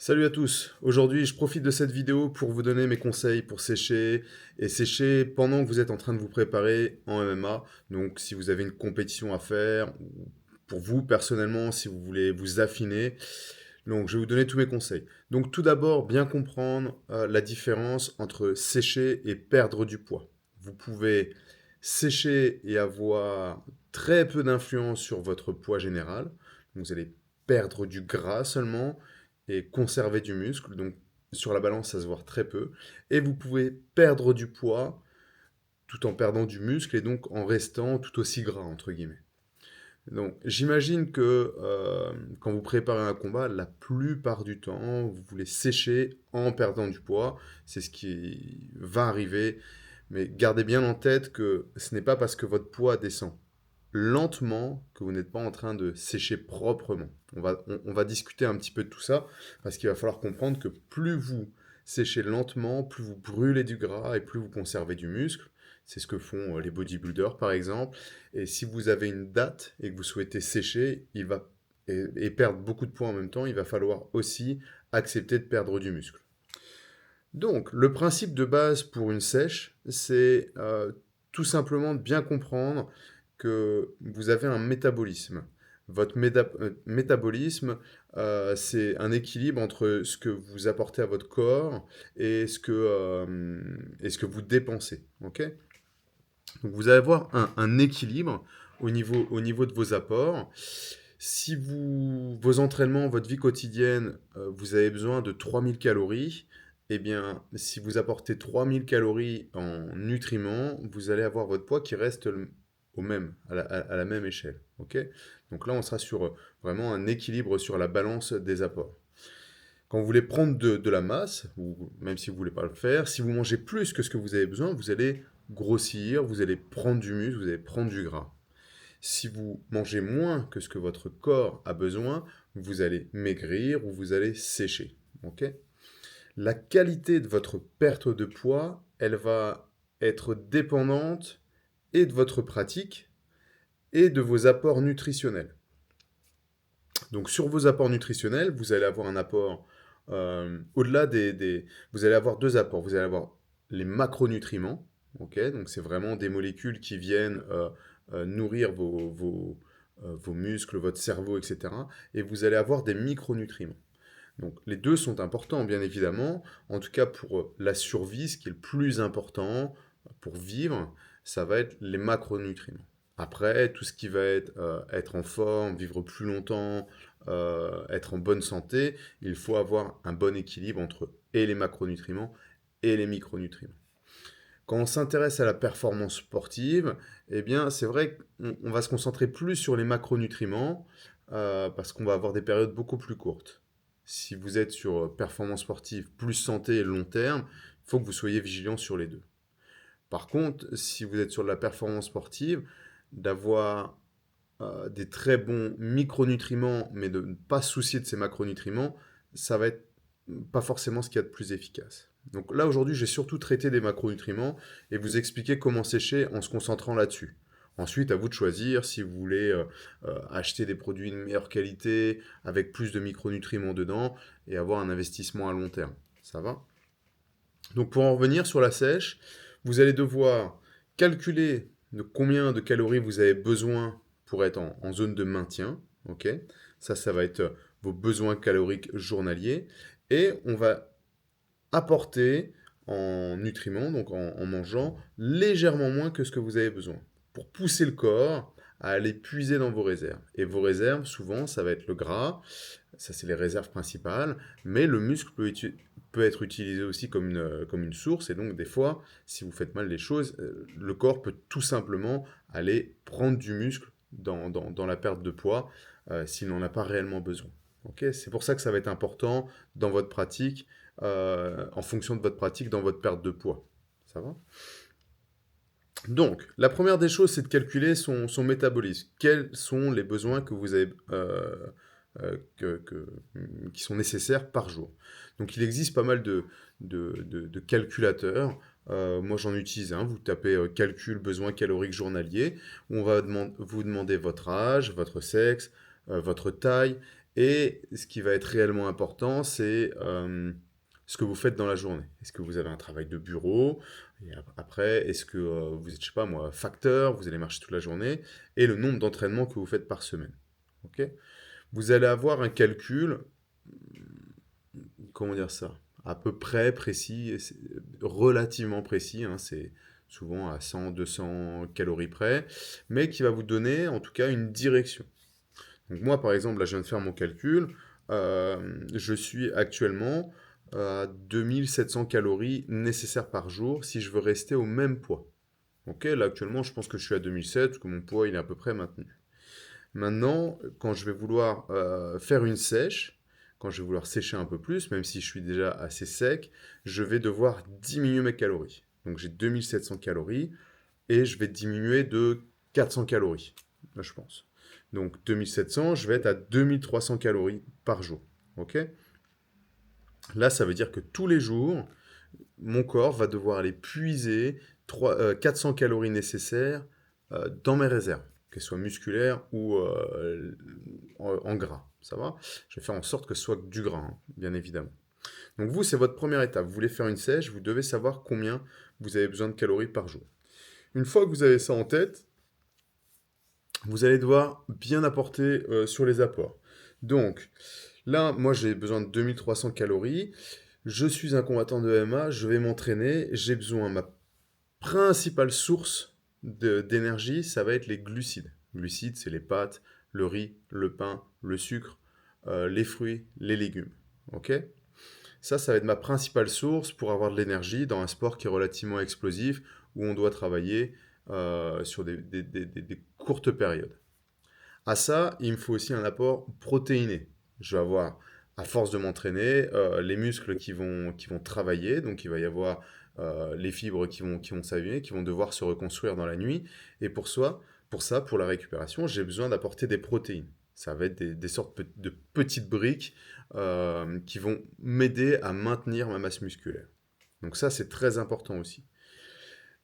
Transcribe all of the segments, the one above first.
Salut à tous. Aujourd'hui, je profite de cette vidéo pour vous donner mes conseils pour sécher et sécher pendant que vous êtes en train de vous préparer en MMA. Donc, si vous avez une compétition à faire, ou pour vous personnellement, si vous voulez vous affiner. Donc, je vais vous donner tous mes conseils. Donc, tout d'abord, bien comprendre la différence entre sécher et perdre du poids. Vous pouvez sécher et avoir très peu d'influence sur votre poids général. Donc, vous allez perdre du gras seulement et conserver du muscle. Donc, sur la balance, ça se voit très peu. Et vous pouvez perdre du poids tout en perdant du muscle et donc en restant tout aussi gras, entre guillemets. Donc, j'imagine que quand vous préparez un combat, la plupart du temps, vous voulez sécher en perdant du poids. C'est ce qui va arriver. Mais gardez bien en tête que ce n'est pas parce que votre poids descend lentement que vous n'êtes pas en train de sécher proprement. On va discuter un petit peu de tout ça parce qu'il va falloir comprendre que plus vous séchez lentement, plus vous brûlez du gras et plus vous conservez du muscle. C'est ce que font les bodybuilders par exemple. Et si vous avez une date et que vous souhaitez sécher, et perdre beaucoup de poids en même temps, il va falloir aussi accepter de perdre du muscle. Donc, le principe de base pour une sèche, c'est tout simplement de bien comprendre que vous avez un métabolisme. Votre métabolisme, c'est un équilibre entre ce que vous apportez à votre corps et ce que vous dépensez. Ok. Donc, vous allez avoir un équilibre au niveau de vos apports. Si vos entraînements, votre vie quotidienne, vous avez besoin de 3000 calories, eh bien, si vous apportez 3000 calories en nutriments, vous allez avoir votre poids qui reste au même, à la même échelle. Ok. Donc là, on sera sur vraiment un équilibre sur la balance des apports. Quand vous voulez prendre de la masse, ou même si vous ne voulez pas le faire, si vous mangez plus que ce que vous avez besoin, vous allez grossir, vous allez prendre du muscle, vous allez prendre du gras. Si vous mangez moins que ce que votre corps a besoin, vous allez maigrir ou vous allez sécher. Ok. La qualité de votre perte de poids, elle va être dépendante et de votre pratique et de vos apports nutritionnels. Donc sur vos apports nutritionnels, vous allez avoir un apport au-delà Vous allez avoir deux apports. Vous allez avoir les macronutriments, ok, donc c'est vraiment des molécules qui viennent nourrir vos muscles, votre cerveau, etc. Et vous allez avoir des micronutriments. Donc les deux sont importants, bien évidemment. En tout cas, pour la survie, ce qui est le plus important pour vivre, ça va être les macronutriments. Après, tout ce qui va être en forme, vivre plus longtemps, être en bonne santé, il faut avoir un bon équilibre entre et les macronutriments et les micronutriments. Quand on s'intéresse à la performance sportive, eh bien, c'est vrai qu'on va se concentrer plus sur les macronutriments parce qu'on va avoir des périodes beaucoup plus courtes. Si vous êtes sur performance sportive plus santé et long terme, il faut que vous soyez vigilant sur les deux. Par contre, si vous êtes sur de la performance sportive, d'avoir des très bons micronutriments, mais de ne pas se soucier de ces macronutriments, ça va être pas forcément ce qu'il y a de plus efficace. Donc là, aujourd'hui, j'ai surtout traité des macronutriments et vous expliquer comment sécher en se concentrant là-dessus. Ensuite, à vous de choisir si vous voulez acheter des produits de meilleure qualité, avec plus de micronutriments dedans, et avoir un investissement à long terme. Ça va? Donc pour en revenir sur la sèche, vous allez devoir calculer de combien de calories vous avez besoin pour être en zone de maintien. Ok. Ça va être vos besoins caloriques journaliers. Et on va apporter en nutriments, donc en mangeant légèrement moins que ce que vous avez besoin, pour pousser le corps à aller puiser dans vos réserves. Et vos réserves, souvent, ça va être le gras, ça c'est les réserves principales, mais le muscle peut être utilisé aussi comme une source, et donc des fois, si vous faites mal les choses, le corps peut tout simplement aller prendre du muscle dans la perte de poids s'il n'en a pas réellement besoin. Ok. C'est pour ça que ça va être important dans votre pratique, en fonction de votre pratique, dans votre perte de poids. Ça va? Donc, la première des choses, c'est de calculer son métabolisme. Quels sont les besoins que vous avez, qui sont nécessaires par jour. Donc, il existe pas mal de calculateurs. Moi, j'en utilise un. Vous tapez calcul besoin calorique journalier, où on va vous demander votre âge, votre sexe, votre taille, Et ce qui va être réellement important, c'est ce que vous faites dans la journée. Est-ce que vous avez un travail de bureau? Et après, est-ce que vous êtes, je sais pas moi, facteur, vous allez marcher toute la journée? Et le nombre d'entraînements que vous faites par semaine. Ok? Vous allez avoir un calcul, comment dire ça? À peu près précis, relativement précis, hein, c'est souvent à 100, 200 calories près, mais qui va vous donner en tout cas une direction. Donc moi, par exemple, là, je viens de faire mon calcul. Je suis actuellement à 2700 calories nécessaires par jour si je veux rester au même poids. Ok, là, actuellement, je pense que je suis à 2007, parce que mon poids, il est à peu près maintenu. Maintenant, quand je vais vouloir faire une sèche, quand je vais vouloir sécher un peu plus, même si je suis déjà assez sec, je vais devoir diminuer mes calories. Donc j'ai 2700 calories et je vais diminuer de 400 calories, là, je pense. Donc 2700, je vais être à 2300 calories par jour. Ok? Là, ça veut dire que tous les jours, mon corps va devoir aller puiser 400 calories nécessaires dans mes réserves, qu'elles soient musculaires ou en gras. Ça va? Je vais faire en sorte que ce soit du gras, hein, bien évidemment. Donc vous, c'est votre première étape. Vous voulez faire une sèche, vous devez savoir combien vous avez besoin de calories par jour. Une fois que vous avez ça en tête, vous allez devoir bien apporter sur les apports. Donc, là, moi, j'ai besoin de 2300 calories. Je suis un combattant de MMA, je vais m'entraîner. J'ai besoin, ma principale source d'énergie, ça va être les glucides. Glucides, c'est les pâtes, le riz, le pain, le sucre, les fruits, les légumes. Ok? Ça va être ma principale source pour avoir de l'énergie dans un sport qui est relativement explosif, où on doit travailler sur des courtes périodes. À ça, il me faut aussi un apport protéiné. Je vais avoir, à force de m'entraîner, les muscles qui vont travailler, donc il va y avoir les fibres qui vont s'abîmer, qui vont devoir se reconstruire dans la nuit. Et pour la récupération, j'ai besoin d'apporter des protéines. Ça va être des sortes de petites briques qui vont m'aider à maintenir ma masse musculaire. Donc ça, c'est très important aussi.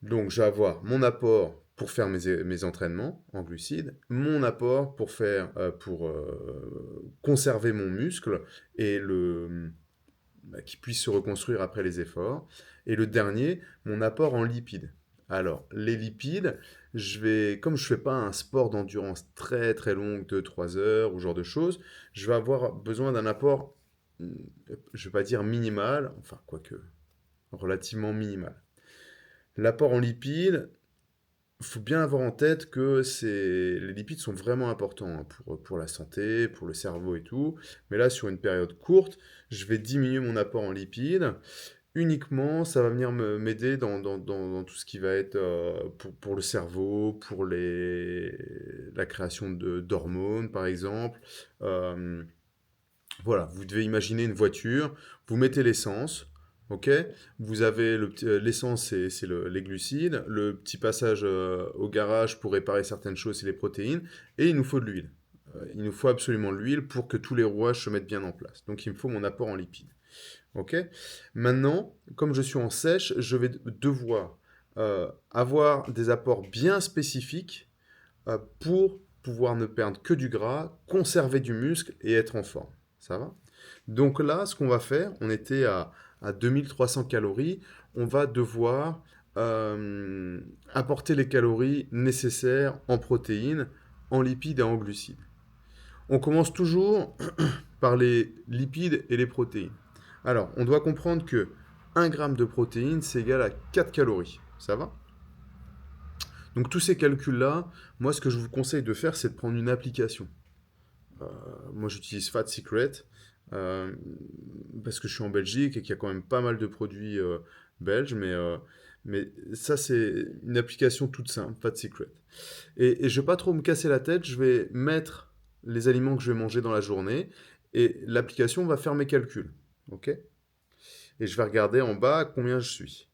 Donc, je vais avoir mon apport pour faire mes entraînements en glucides, mon apport pour conserver mon muscle et qui puisse se reconstruire après les efforts. Et le dernier, mon apport en lipides. Alors, les lipides, comme je ne fais pas un sport d'endurance très très long, 2-3 heures ou ce genre de choses, je vais avoir besoin d'un apport, je ne vais pas dire minimal, enfin, quoique, relativement minimal. L'apport en lipides, il faut bien avoir en tête que les lipides sont vraiment importants hein, pour la santé, pour le cerveau et tout. Mais là, sur une période courte, je vais diminuer mon apport en lipides. Uniquement, ça va venir m'aider dans tout ce qui va être pour le cerveau, pour la création d'hormones, par exemple. Euh, voilà, vous devez imaginer une voiture, vous mettez l'essence, ok? Vous avez l'essence, c'est les glucides, le petit passage au garage pour réparer certaines choses, c'est les protéines, et il nous faut de l'huile. Il nous faut absolument de l'huile pour que tous les rouages se mettent bien en place. Donc il me faut mon apport en lipides, ok? Maintenant, comme je suis en sèche, je vais devoir avoir des apports bien spécifiques pour pouvoir ne perdre que du gras, conserver du muscle et être en forme. Ça va? Donc là, ce qu'on va faire, on était à 2300 calories, on va devoir euh, apporter les calories nécessaires en protéines, en lipides et en glucides. On commence toujours par les lipides et les protéines. Alors, on doit comprendre que 1 gramme de protéines, c'est égal à 4 calories. Ça va? Donc tous ces calculs-là, moi ce que je vous conseille de faire, c'est de prendre une application. Euh, Moi j'utilise Fat Secret euh, parce que je suis en Belgique et qu'il y a quand même pas mal de produits belges, mais ça c'est une application toute simple, Fat Secret. Et je vais pas trop me casser la tête, je vais mettre les aliments que je vais manger dans la journée et l'application va faire mes calculs. Ok? Et je vais regarder en bas combien je suis.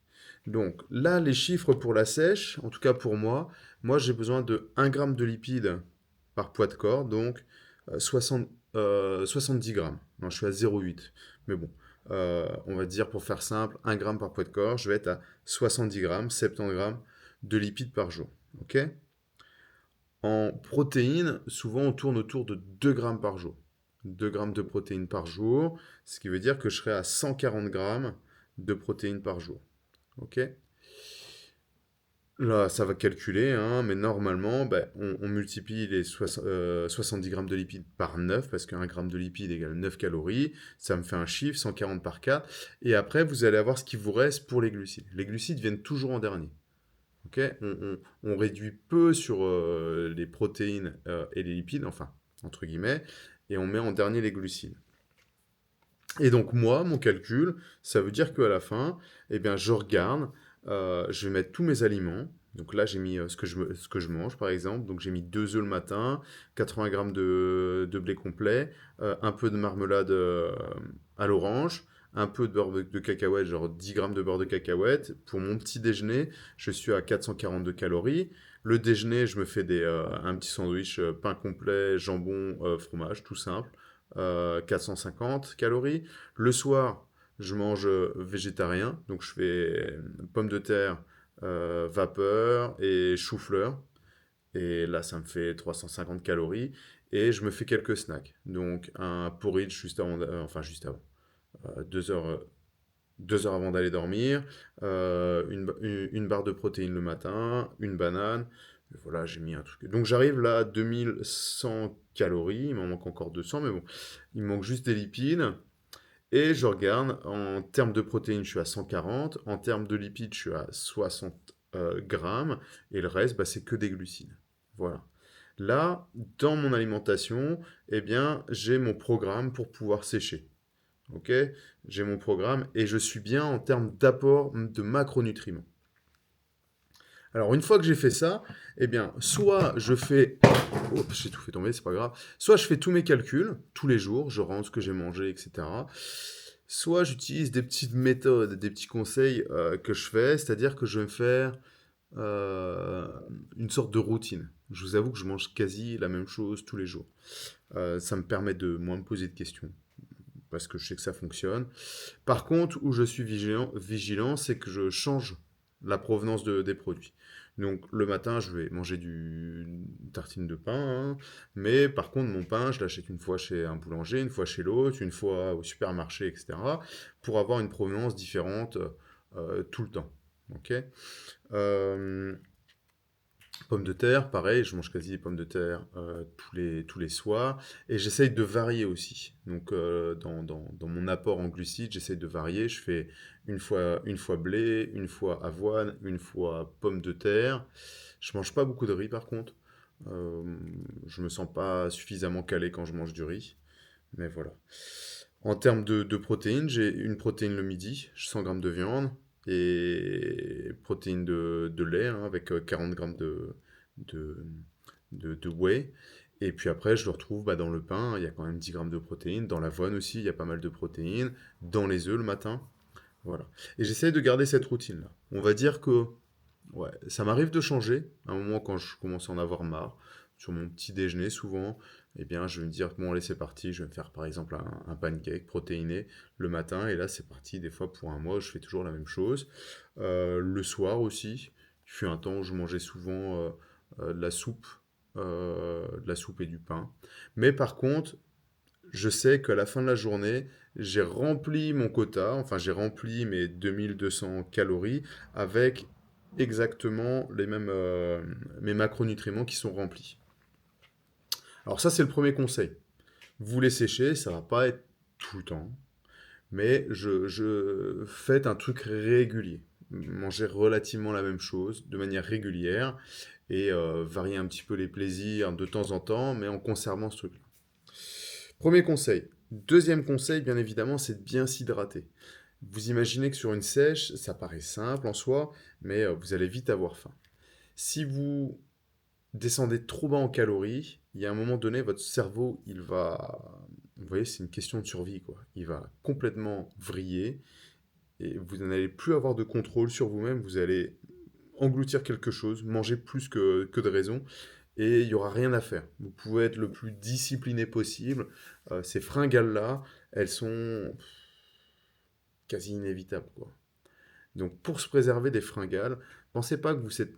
Donc là, les chiffres pour la sèche, en tout cas pour moi j'ai besoin de 1 gramme de lipides par poids de corps, donc 70 grammes. Non, je suis à 0,8. Mais bon, on va dire pour faire simple, 1 gramme par poids de corps, je vais être à 70 grammes, 70 grammes de lipides par jour. Ok? En protéines, souvent on tourne autour de 2 grammes par jour. 2 grammes de protéines par jour, ce qui veut dire que je serai à 140 grammes de protéines par jour. Ok? Là, ça va calculer, hein, mais normalement, ben, on multiplie les 70 grammes de lipides par 9, parce qu'un gramme de lipides égale 9 calories. Ça me fait un chiffre, 140 par 4. Et après, vous allez avoir ce qui vous reste pour les glucides. Les glucides viennent toujours en dernier. Ok? On réduit peu sur les protéines et les lipides, enfin, entre guillemets, et on met en dernier les glucides. Et donc moi, mon calcul, ça veut dire qu'à la fin, eh bien, je regarde, je vais mettre tous mes aliments. Donc là, j'ai mis ce que je mange, par exemple. Donc j'ai mis 2 œufs le matin, 80 grammes de blé complet, un peu de marmelade à l'orange, un peu de beurre de cacahuète, genre 10 grammes de beurre de cacahuète. Pour mon petit déjeuner, je suis à 442 calories. Le déjeuner, je me fais un petit sandwich, pain complet, jambon, fromage, tout simple. 450 calories. Le soir, je mange végétarien, donc je fais pommes de terre, vapeur et chou-fleur. Et là, ça me fait 350 calories. Et je me fais quelques snacks. Donc un porridge juste avant, 2 heures, 2 heures avant d'aller dormir, une barre de protéines le matin, une banane. Et voilà, j'ai mis un truc. Donc j'arrive là à 2100 calories, il m'en manque encore 200, mais bon, il me manque juste des lipides. Et je regarde, en termes de protéines, je suis à 140, en termes de lipides, je suis à 60 grammes, et le reste, bah, c'est que des glucides. Voilà. Là, dans mon alimentation, eh bien, j'ai mon programme pour pouvoir sécher. Ok? J'ai mon programme et je suis bien en termes d'apport de macronutriments. Alors, une fois que j'ai fait ça, eh bien, soit je fais. Oh, j'ai tout fait tomber, c'est pas grave. Soit je fais tous mes calculs, tous les jours, je rentre ce que j'ai mangé, etc. Soit j'utilise des petites méthodes, des petits conseils que je fais, c'est-à-dire que je vais me faire euh, une sorte de routine. Je vous avoue que je mange quasi la même chose tous les jours. Ça me permet de moins me poser de questions, parce que je sais que ça fonctionne. Par contre, où je suis vigilant, c'est que je change la provenance des produits. Donc le matin, je vais manger une tartine de pain, hein, mais par contre, mon pain, je l'achète une fois chez un boulanger, une fois chez l'autre, une fois au supermarché, etc., pour avoir une provenance différente tout le temps. Ok. Euh, Pommes de terre, pareil, je mange quasi des pommes de terre tous les soirs. Et j'essaye de varier aussi. Donc, dans mon apport en glucides, j'essaye de varier. Je fais une fois blé, une fois avoine, une fois pommes de terre. Je mange pas beaucoup de riz par contre. Euh, je me sens pas suffisamment calé quand je mange du riz. Mais voilà. En termes de protéines, j'ai une protéine le midi, 100 grammes de viande, et protéines de lait, hein, avec 40 grammes de, de whey. Et puis après, je le retrouve bah, dans le pain, il y a quand même 10 grammes de protéines. Dans l'avoine aussi, il y a pas mal de protéines. Dans les œufs le matin. Voilà. Et j'essaie de garder cette routine-là. On va dire que ouais, ça m'arrive de changer. À un moment, quand je commence à en avoir marre, sur mon petit déjeuner, souvent, eh bien, je vais me dire, bon, allez, c'est parti, je vais me faire par exemple un pancake protéiné le matin, et là, c'est parti. Des fois, pour un mois, je fais toujours la même chose. Le soir aussi, il fut un temps où je mangeais souvent de la soupe et du pain. Mais par contre, je sais qu'à la fin de la journée, j'ai rempli mon quota, enfin j'ai rempli mes 2200 calories avec exactement les mêmes mes macronutriments qui sont remplis. Alors ça c'est le premier conseil. Vous les séchez, ça va pas être tout le temps, mais faites un truc régulier. Mangez relativement la même chose de manière régulière et variez un petit peu les plaisirs de temps en temps, mais en conservant ce truc. Premier conseil. Deuxième conseil, bien évidemment, c'est de bien s'hydrater. Vous imaginez que sur une sèche, ça paraît simple en soi, mais vous allez vite avoir faim. Si vous descendez trop bas en calories, il y a un moment donné, votre cerveau, il va... Vous voyez, c'est une question de survie, quoi. Il va complètement vriller et vous n'allez plus avoir de contrôle sur vous-même. Vous allez engloutir quelque chose, manger plus que de raison, et il n'y aura rien à faire. Vous pouvez être le plus discipliné possible. Ces fringales-là, elles sont quasi inévitables, quoi. Donc pour se préserver des fringales, pensez pas que vous êtes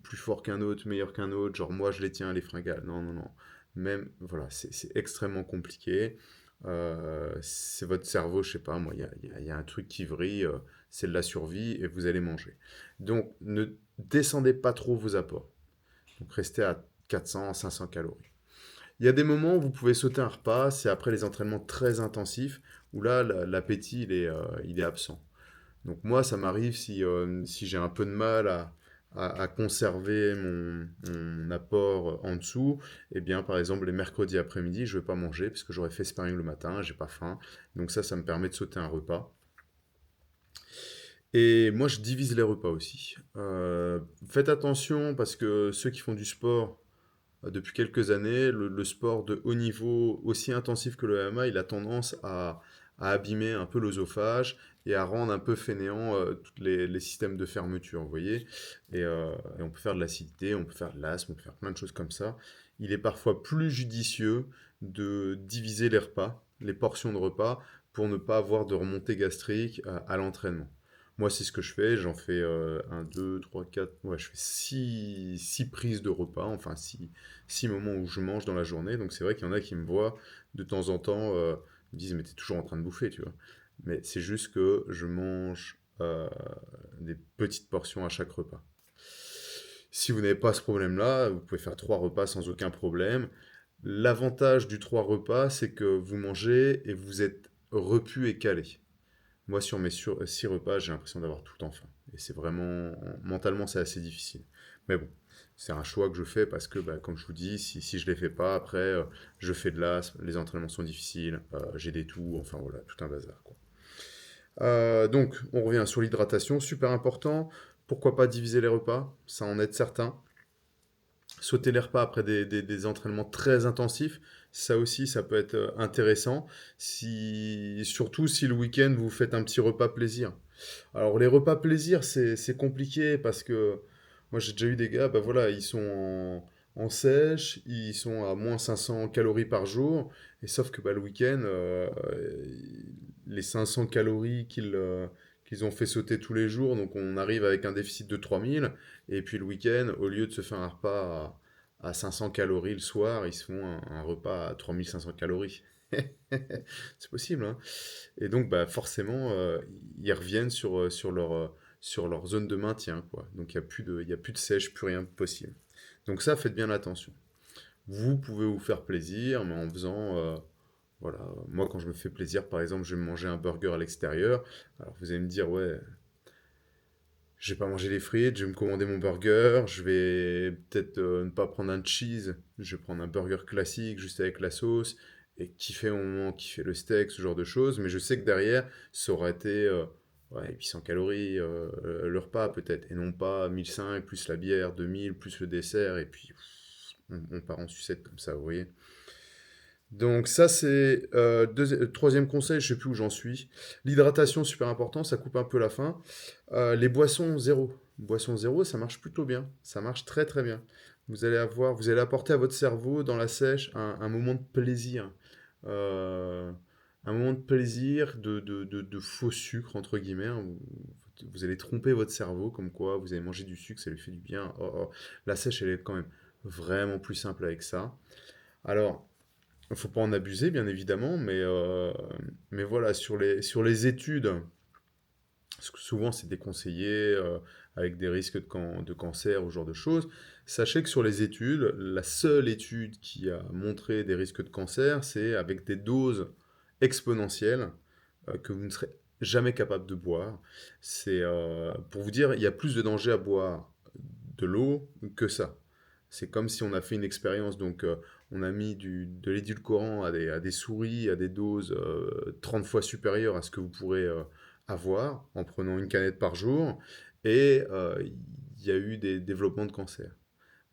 plus fort qu'un autre, meilleur qu'un autre, genre moi je les tiens les fringales. Non, non, non. même, voilà, c'est extrêmement compliqué. C'est votre cerveau, je sais pas, moi, il y a un truc qui vrille, c'est de la survie et vous allez manger. Donc, ne descendez pas trop vos apports. Donc, restez à 400, 500 calories. Il y a des moments où vous pouvez sauter un repas, c'est après les entraînements très intensifs, où là, l'appétit, il est absent. Donc moi, ça m'arrive si j'ai un peu de mal à conserver mon apport en dessous, eh bien, par exemple, les mercredis après-midi, je ne vais pas manger parce que j'aurais fait sparring le matin, j'ai pas faim. Donc ça me permet de sauter un repas. Et moi, je divise les repas aussi. Faites attention parce que ceux qui font du sport depuis quelques années, le sport de haut niveau, aussi intensif que le MMA, il a tendance à abîmer un peu l'œsophage et à rendre un peu fainéant tous les systèmes de fermeture, vous voyez. Et on peut faire de l'acidité, on peut faire de l'asthme, on peut faire plein de choses comme ça. Il est parfois plus judicieux de diviser les repas, les portions de repas, pour ne pas avoir de remontée gastrique à l'entraînement. Moi, c'est ce que je fais. J'en fais 1, 2, 3, 4. Ouais, je fais 6 prises de repas, enfin 6 moments où je mange dans la journée. Donc, c'est vrai qu'il y en a qui me voient de temps en temps, me disent, mais t'es toujours en train de bouffer, tu vois. Mais c'est juste que je mange des petites portions à chaque repas. Si vous n'avez pas ce problème-là, vous pouvez faire 3 repas sans aucun problème. L'avantage du 3 repas, c'est que vous mangez et vous êtes repu et calé. Moi, sur mes 6 repas, j'ai l'impression d'avoir tout le temps faim. Et c'est vraiment, mentalement, c'est assez difficile. Mais bon, c'est un choix que je fais parce que, bah, comme je vous dis, si je ne les fais pas, après, je fais de l'asthme, les entraînements sont difficiles, j'ai des toux, enfin voilà, tout un bazar, quoi. Donc, on revient sur l'hydratation, super important. Pourquoi pas diviser les repas? Ça en est certain. Sauter les repas après des entraînements très intensifs, ça aussi, ça peut être intéressant. Surtout si le week-end, vous faites un petit repas plaisir. Alors, les repas plaisir, c'est compliqué parce que moi, j'ai déjà eu des gars, bah voilà, ils sont en sèche, ils sont à moins 500 calories par jour, et sauf que bah, le week-end, les 500 calories qu'ils ont fait sauter tous les jours, donc on arrive avec un déficit de 3000, et puis le week-end, au lieu de se faire un repas à 500 calories le soir, ils se font un repas à 3500 calories. C'est possible, hein. Et donc, bah, forcément, ils reviennent sur leur zone de maintien, quoi. Donc, il y a plus de sèche, plus rien de possible. Donc ça, faites bien attention. Vous pouvez vous faire plaisir, mais en faisant, voilà, moi quand je me fais plaisir, par exemple, je vais me manger un burger à l'extérieur. Alors vous allez me dire, ouais, je vais pas manger les frites, je vais me commander mon burger, je vais peut-être ne pas prendre un cheese, je vais prendre un burger classique juste avec la sauce et kiffer au moment, kiffer le steak, ce genre de choses. Mais je sais que derrière, ça aurait été ouais, 800 calories le repas peut-être, et non pas 1005 plus la bière, 2000 plus le dessert, et puis on part en sucette comme ça, vous voyez. Donc ça c'est troisième conseil, je sais plus où j'en suis. L'hydratation super important, ça coupe un peu la faim. Les boissons zéro. Boisson zéro, ça marche plutôt bien. Ça marche très très bien. Vous allez apporter à votre cerveau dans la sèche un moment de plaisir. Euh, un moment de plaisir de faux sucre, entre guillemets, hein. Vous allez tromper votre cerveau comme quoi vous allez manger du sucre, ça lui fait du bien. Oh, oh. La sèche, elle est quand même vraiment plus simple avec ça. Alors, il ne faut pas en abuser, bien évidemment, mais voilà, sur les études, parce que souvent c'est déconseillé avec des risques de cancer ou ce genre de choses. Sachez que sur les études, la seule étude qui a montré des risques de cancer, c'est avec des doses exponentielles que vous ne serez jamais capable de boire. Pour vous dire, il y a plus de danger à boire de l'eau que ça. C'est comme si on a fait une expérience, donc on a mis de l'édulcorant à des souris à des doses 30 fois supérieures à ce que vous pourrez avoir en prenant une canette par jour, et il y a eu des développements de cancer.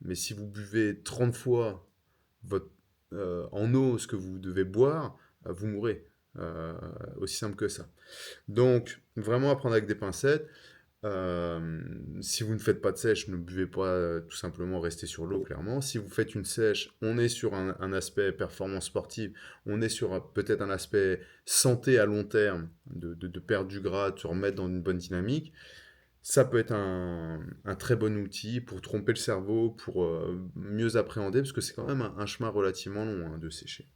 Mais si vous buvez 30 fois votre, en eau ce que vous devez boire, vous mourrez. Euh, Aussi simple que ça. Donc, vraiment à prendre avec des pincettes. Si vous ne faites pas de sèche, ne buvez pas, tout simplement restez sur l'eau, clairement. Si vous faites une sèche, on est sur un aspect performance sportive, on est sur peut-être un aspect santé à long terme, de perdre du gras, de se remettre dans une bonne dynamique. Ça peut être un très bon outil pour tromper le cerveau, pour mieux appréhender, parce que c'est quand même un chemin relativement long hein, de sécher.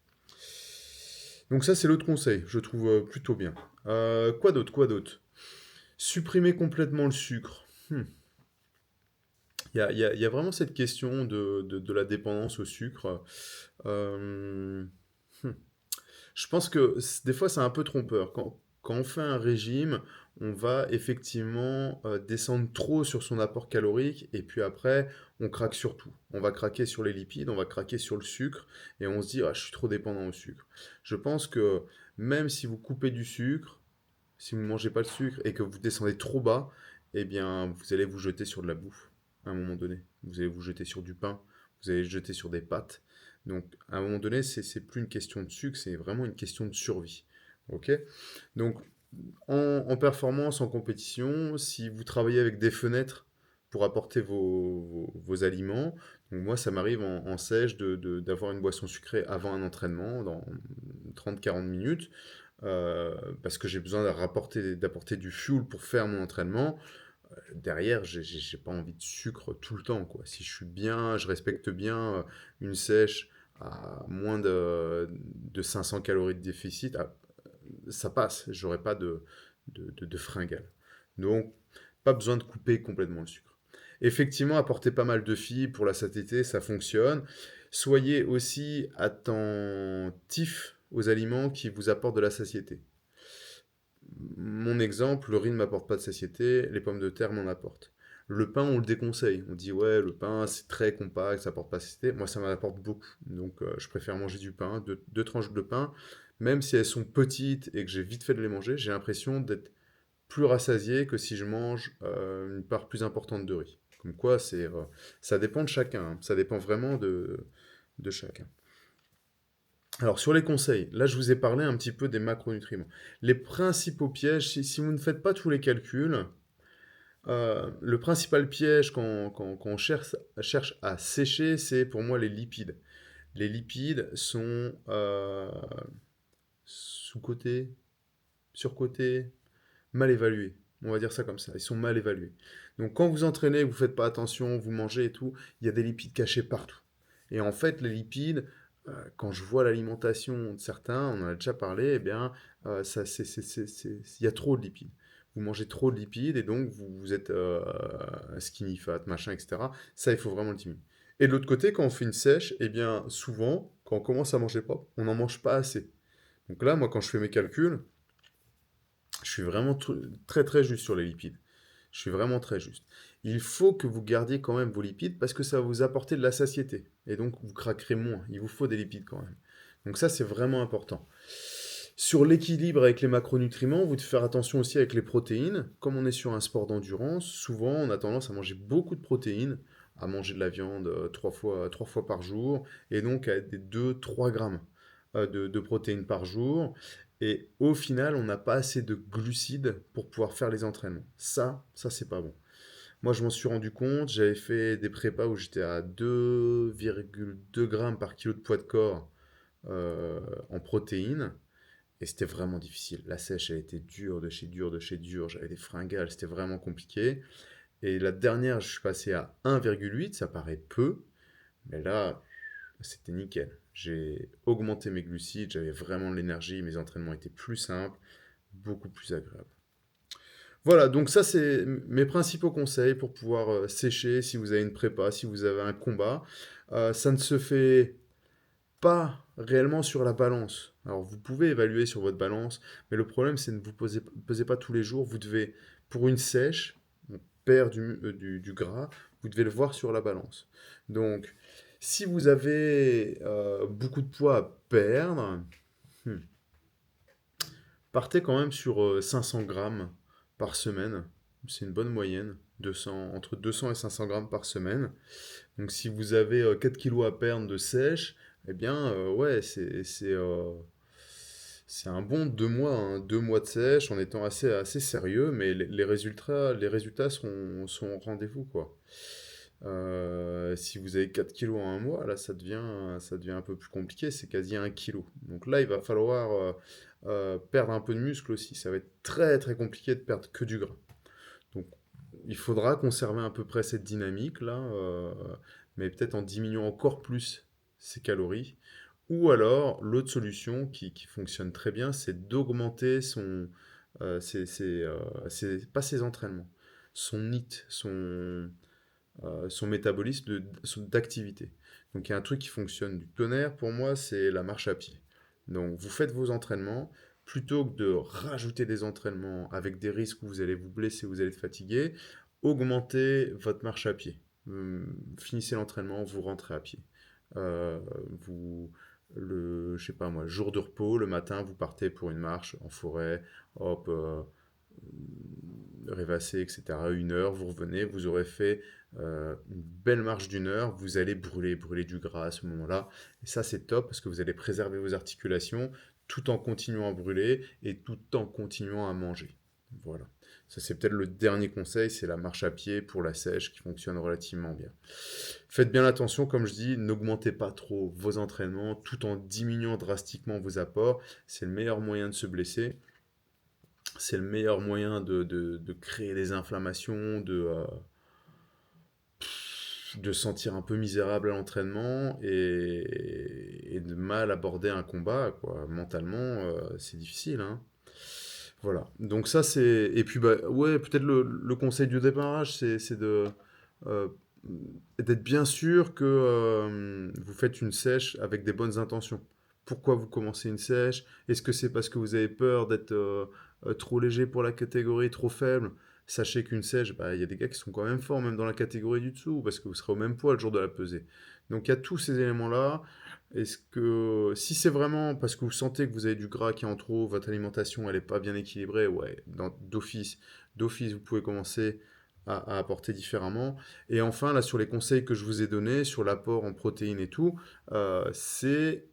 Donc ça, c'est l'autre conseil, je trouve plutôt bien. Quoi d'autre, quoi d'autre? Supprimer complètement le sucre. Il y a vraiment cette question de la dépendance au sucre. Euh, hmm. Je pense que des fois, c'est un peu trompeur. Quand on fait un régime, on va effectivement descendre trop sur son apport calorique et puis après, on craque sur tout. On va craquer sur les lipides, on va craquer sur le sucre et on se dit, ah, je suis trop dépendant au sucre. Je pense que même si vous coupez du sucre, si vous ne mangez pas le sucre et que vous descendez trop bas, eh bien, vous allez vous jeter sur de la bouffe à un moment donné. Vous allez vous jeter sur du pain, vous allez jeter sur des pâtes. Donc, à un moment donné, c'est plus une question de sucre, c'est vraiment une question de survie. Ok? Donc, en performance, en compétition, si vous travaillez avec des fenêtres pour apporter vos aliments, donc moi, ça m'arrive en sèche d'avoir une boisson sucrée avant un entraînement, dans 30-40 minutes parce que j'ai besoin d'apporter du fuel pour faire mon entraînement. Derrière, j'ai pas envie de sucre tout le temps, quoi. Si je suis bien, je respecte bien une sèche à moins de 500 calories de déficit, ça passe. J'aurai pas de fringales. Donc, pas besoin de couper complètement le sucre. Effectivement, apporter pas mal de fibres pour la satiété, ça fonctionne. Soyez aussi attentif aux aliments qui vous apportent de la satiété. Mon exemple, le riz ne m'apporte pas de satiété, les pommes de terre m'en apportent. Le pain, on le déconseille. On dit, ouais, le pain, c'est très compact, ça apporte pas de satiété. Moi, ça m'en apporte beaucoup. Donc, je préfère manger du pain, deux tranches de pain. Même si elles sont petites et que j'ai vite fait de les manger, j'ai l'impression d'être plus rassasié que si je mange une part plus importante de riz. Comme quoi, ça dépend de chacun. Hein. Ça dépend vraiment de chacun. Alors, sur les conseils, là, je vous ai parlé un petit peu des macronutriments. Les principaux pièges, si vous ne faites pas tous les calculs, le principal piège quand on cherche à sécher, c'est pour moi les lipides. Les lipides sont sous-cotés, surcotés, mal évalués. On va dire ça comme ça. Ils sont mal évalués. Donc, quand vous entraînez, vous ne faites pas attention, vous mangez et tout, il y a des lipides cachés partout. Et en fait, les lipides, quand je vois l'alimentation de certains, on en a déjà parlé, eh bien, il y a trop de lipides. Vous mangez trop de lipides et donc vous êtes skinny fat, machin, etc. Ça, il faut vraiment le diminuer. Et de l'autre côté, quand on fait une sèche, eh bien, souvent, quand on commence à manger propre, on n'en mange pas assez. Donc là, moi, quand je fais mes calculs, je suis vraiment très très juste sur les lipides. Je suis vraiment très juste. Il faut que vous gardiez quand même vos lipides parce que ça va vous apporter de la satiété. Et donc vous craquerez moins. Il vous faut des lipides quand même. Donc ça c'est vraiment important. Sur l'équilibre avec les macronutriments, vous devez faire attention aussi avec les protéines. Comme on est sur un sport d'endurance, souvent on a tendance à manger beaucoup de protéines, à manger de la viande trois fois par jour, et donc à des 2-3 grammes de protéines par jour. Et au final, on n'a pas assez de glucides pour pouvoir faire les entraînements. Ça c'est pas bon. Moi, je m'en suis rendu compte, j'avais fait des prépas où j'étais à 2,2 grammes par kilo de poids de corps en protéines. Et c'était vraiment difficile. La sèche, elle était dure de chez dur, de chez dur. J'avais des fringales, c'était vraiment compliqué. Et la dernière, je suis passé à 1,8, ça paraît peu. Mais là, c'était nickel. J'ai augmenté mes glucides, j'avais vraiment de l'énergie, mes entraînements étaient plus simples, beaucoup plus agréables. Voilà, donc ça c'est mes principaux conseils pour pouvoir sécher si vous avez une prépa, si vous avez un combat. Ça ne se fait pas réellement sur la balance. Alors vous pouvez évaluer sur votre balance, mais le problème c'est que ne vous pesez pas tous les jours. Vous devez, pour une sèche, on perd du gras, vous devez le voir sur la balance. Donc si vous avez beaucoup de poids à perdre, hmm, partez quand même sur 500 grammes par semaine. C'est une bonne moyenne, 200, entre 200 et 500 grammes par semaine. Donc si vous avez 4 kilos à perdre de sèche, eh bien ouais, c'est un bon 2 mois, hein, 2 mois de sèche en étant assez sérieux, mais les résultats sont au rendez-vous, quoi. Si vous avez 4 kilos en un mois, là ça devient un peu plus compliqué, c'est quasi 1 kilo. Donc là, il va falloir perdre un peu de muscle aussi. Ça va être très très compliqué de perdre que du gras. Donc il faudra conserver à peu près cette dynamique-là, mais peut-être en diminuant encore plus ses calories. Ou alors, l'autre solution qui fonctionne très bien, c'est d'augmenter pas ses entraînements, son NEAT, son métabolisme d'activité. Donc il y a un truc qui fonctionne du tonnerre pour moi, c'est la marche à pied. Donc vous faites vos entraînements, plutôt que de rajouter des entraînements avec des risques où vous allez vous blesser, vous allez être fatigué, augmentez votre marche à pied. Finissez l'entraînement, vous rentrez à pied. Euh, vous, je sais pas moi, jour de repos, le matin, vous partez pour une marche en forêt, hop, rêvasser, etc. 1 heure, vous revenez, vous aurez fait une belle marche d'1 heure, vous allez brûler du gras à ce moment-là. Et ça, c'est top parce que vous allez préserver vos articulations tout en continuant à brûler et tout en continuant à manger. Voilà. Ça, c'est peut-être le dernier conseil, c'est la marche à pied pour la sèche qui fonctionne relativement bien. Faites bien attention, comme je dis, n'augmentez pas trop vos entraînements tout en diminuant drastiquement vos apports. C'est le meilleur moyen de se blesser. C'est le meilleur moyen de créer des inflammations, de se sentir un peu misérable à l'entraînement et de mal aborder un combat, quoi. Mentalement, c'est difficile, hein. Voilà. Donc ça, c'est... Et puis, bah, ouais, peut-être le conseil du démarrage, c'est euh, d'être bien sûr que vous faites une sèche avec des bonnes intentions. Pourquoi vous commencez une sèche? Est-ce que c'est parce que vous avez peur d'être trop léger pour la catégorie, trop faible? Sachez qu'une sèche, bah, il y a des gars qui sont quand même forts, même dans la catégorie du dessous, parce que vous serez au même poids le jour de la pesée. Donc il y a tous ces éléments-là. Est-ce que si c'est vraiment parce que vous sentez que vous avez du gras qui est en trop, votre alimentation elle n'est pas bien équilibrée, ouais, d'office, vous pouvez commencer à apporter différemment. Et enfin, là, sur les conseils que je vous ai donnés, sur l'apport en protéines et tout, c'est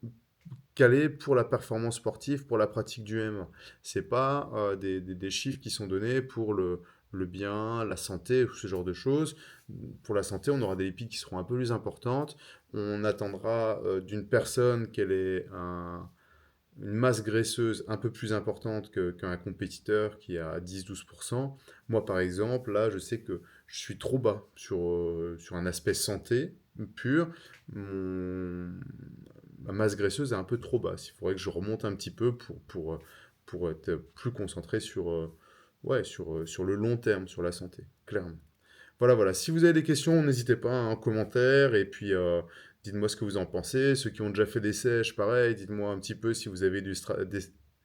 calé pour la performance sportive, pour la pratique du MMA. C'est pas des chiffres qui sont donnés pour le bien, la santé, ce genre de choses. Pour la santé, on aura des lipides qui seront un peu plus importantes. On attendra d'une personne qu'elle ait une masse graisseuse un peu plus importante qu'un compétiteur qui a 10-12%. Moi, par exemple, là, je sais que je suis trop bas sur un aspect santé pur. Mon, Ma masse graisseuse est un peu trop basse. Il faudrait que je remonte un petit peu pour être plus concentré ouais, sur le long terme, sur la santé, clairement. Voilà, voilà. Si vous avez des questions, n'hésitez pas hein, en commentaire. Et puis, dites-moi ce que vous en pensez. Ceux qui ont déjà fait des sèches, pareil, dites-moi un petit peu si vous avez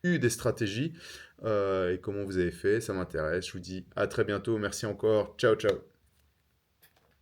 eu des stratégies et comment vous avez fait. Ça m'intéresse. Je vous dis à très bientôt. Merci encore. Ciao, ciao.